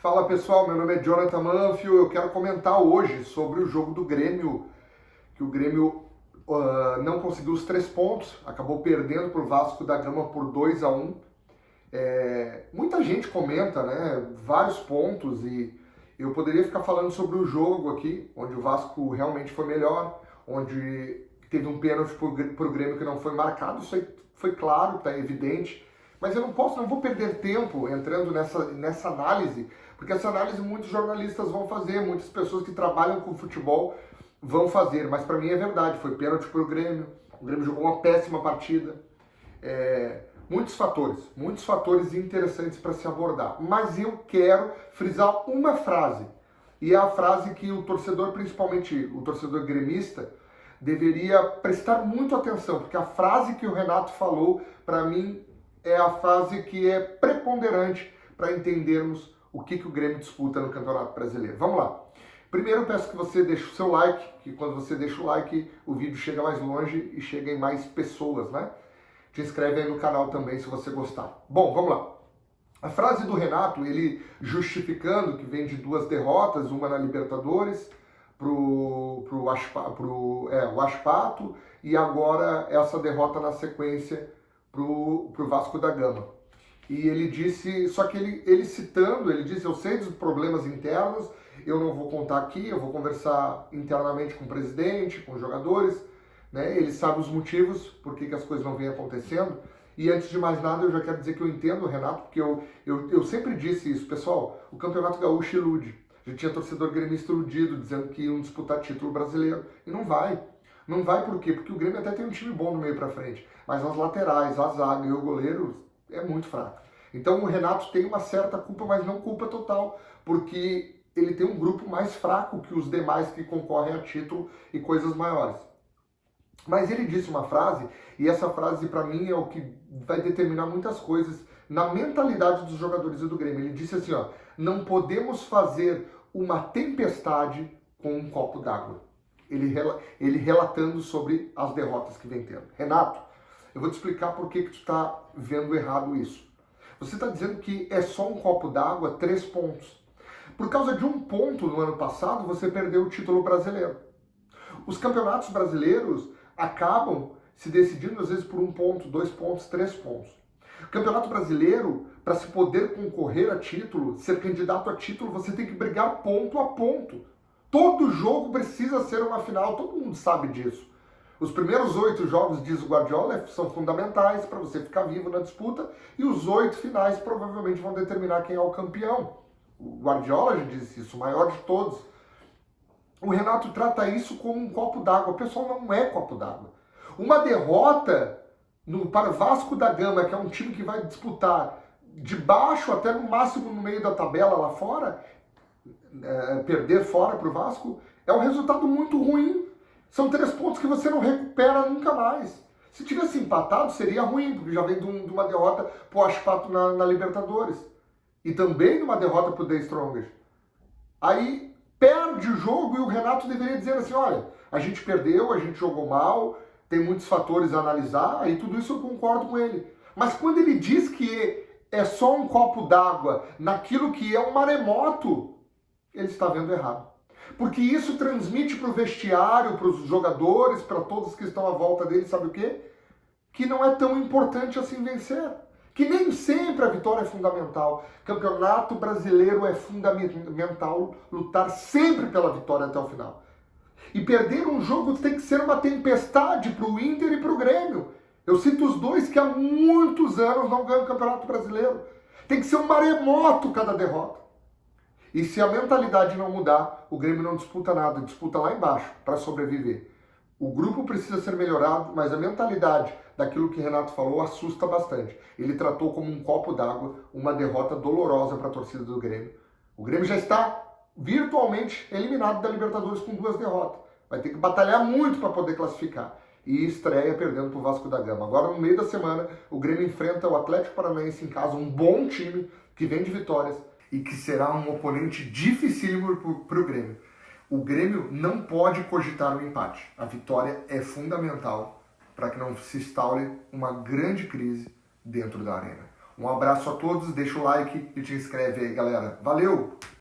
Fala pessoal, meu nome é Jonathan Manfio. Eu quero comentar hoje sobre o jogo do Grêmio, que o Grêmio não conseguiu os 3 pontos, acabou perdendo para o Vasco da Gama por 2-1. Muita gente comenta, né, vários pontos, e eu poderia ficar falando sobre o jogo aqui, onde o Vasco realmente foi melhor, onde teve um pênalti para o Grêmio que não foi marcado. Isso aí foi claro, está evidente. Mas eu não vou perder tempo entrando nessa análise, porque essa análise muitos jornalistas vão fazer, muitas pessoas que trabalham com futebol vão fazer, mas para mim é verdade, foi pênalti para o Grêmio jogou uma péssima partida, muitos fatores interessantes para se abordar, mas eu quero frisar uma frase, e é a frase que o torcedor, principalmente o torcedor gremista, deveria prestar muito atenção, porque a frase que o Renato falou, para mim, é a frase que é preponderante para entendermos o que o Grêmio disputa no Campeonato Brasileiro. Vamos lá. Primeiro eu peço que você deixe o seu like, que quando você deixa o like, o vídeo chega mais longe e chega em mais pessoas, né? Te inscreve aí no canal também se você gostar. Bom, vamos lá. A frase do Renato, ele justificando que vem de 2 derrotas, uma na Libertadores, o Aspato, e agora essa derrota na sequência pro Vasco da Gama. E ele disse, só que ele citando, ele disse: eu sei dos problemas internos, eu não vou contar aqui, eu vou conversar internamente com o presidente, com os jogadores, né? Ele sabe os motivos por que as coisas não vêm acontecendo. E antes de mais nada, eu já quero dizer que eu entendo o Renato, porque eu sempre disse isso, pessoal, o Campeonato Gaúcho ilude. A gente tinha torcedor gremista iludido, dizendo que iam disputar título brasileiro, e não vai. Não vai por quê? Porque o Grêmio até tem um time bom do meio para frente, mas as laterais, a zaga e o goleiro é muito fraco. Então o Renato tem uma certa culpa, mas não culpa total, porque ele tem um grupo mais fraco que os demais que concorrem a título e coisas maiores. Mas ele disse uma frase, e essa frase para mim é o que vai determinar muitas coisas na mentalidade dos jogadores e do Grêmio. Ele disse assim, ó: não podemos fazer uma tempestade com um copo d'água. Ele relatando sobre as derrotas que vem tendo. Renato, eu vou te explicar por que tu está vendo errado isso. Você está dizendo que é só um copo d'água, 3 pontos. Por causa de 1 ponto no ano passado, você perdeu o título brasileiro. Os campeonatos brasileiros acabam se decidindo às vezes por 1 ponto, 2 pontos, 3 pontos. O Campeonato Brasileiro, para se poder concorrer a título, ser candidato a título, você tem que brigar ponto a ponto. Todo jogo precisa ser uma final, todo mundo sabe disso. Os primeiros 8 jogos, diz o Guardiola, são fundamentais para você ficar vivo na disputa, e os 8 finais provavelmente vão determinar quem é o campeão. O Guardiola já disse isso, o maior de todos. O Renato trata isso como um copo d'água. O pessoal, não é copo d'água. Uma derrota para o Vasco da Gama, que é um time que vai disputar de baixo até no máximo no meio da tabela lá fora, perder fora para o Vasco, é um resultado muito ruim. São 3 pontos que você não recupera nunca mais. Se tivesse empatado, seria ruim, porque já vem de uma derrota para o Aspato na Libertadores. E também de uma derrota para o The Strongest. Aí perde o jogo e o Renato deveria dizer assim: olha, a gente perdeu, a gente jogou mal, tem muitos fatores a analisar, e tudo isso eu concordo com ele. Mas quando ele diz que é só um copo d'água naquilo que é um maremoto, ele está vendo errado. Porque isso transmite para o vestiário, para os jogadores, para todos que estão à volta dele, sabe o quê? Que não é tão importante assim vencer. Que nem sempre a vitória é fundamental. Campeonato Brasileiro é fundamental lutar sempre pela vitória até o final. E perder um jogo tem que ser uma tempestade para o Inter e para o Grêmio. Eu cito os dois que há muitos anos não ganham o Campeonato Brasileiro. Tem que ser um maremoto cada derrota. E se a mentalidade não mudar, o Grêmio não disputa nada, disputa lá embaixo para sobreviver. O grupo precisa ser melhorado, mas a mentalidade daquilo que Renato falou assusta bastante. Ele tratou como um copo d'água uma derrota dolorosa para a torcida do Grêmio. O Grêmio já está virtualmente eliminado da Libertadores com 2 derrotas. Vai ter que batalhar muito para poder classificar. E estreia perdendo para o Vasco da Gama. Agora, no meio da semana, o Grêmio enfrenta o Atlético Paranaense em casa, um bom time que vem de vitórias e que será um oponente dificílimo para o Grêmio. O Grêmio não pode cogitar o empate. A vitória é fundamental para que não se instaure uma grande crise dentro da arena. Um abraço a todos, deixa o like e te inscreve aí, galera. Valeu!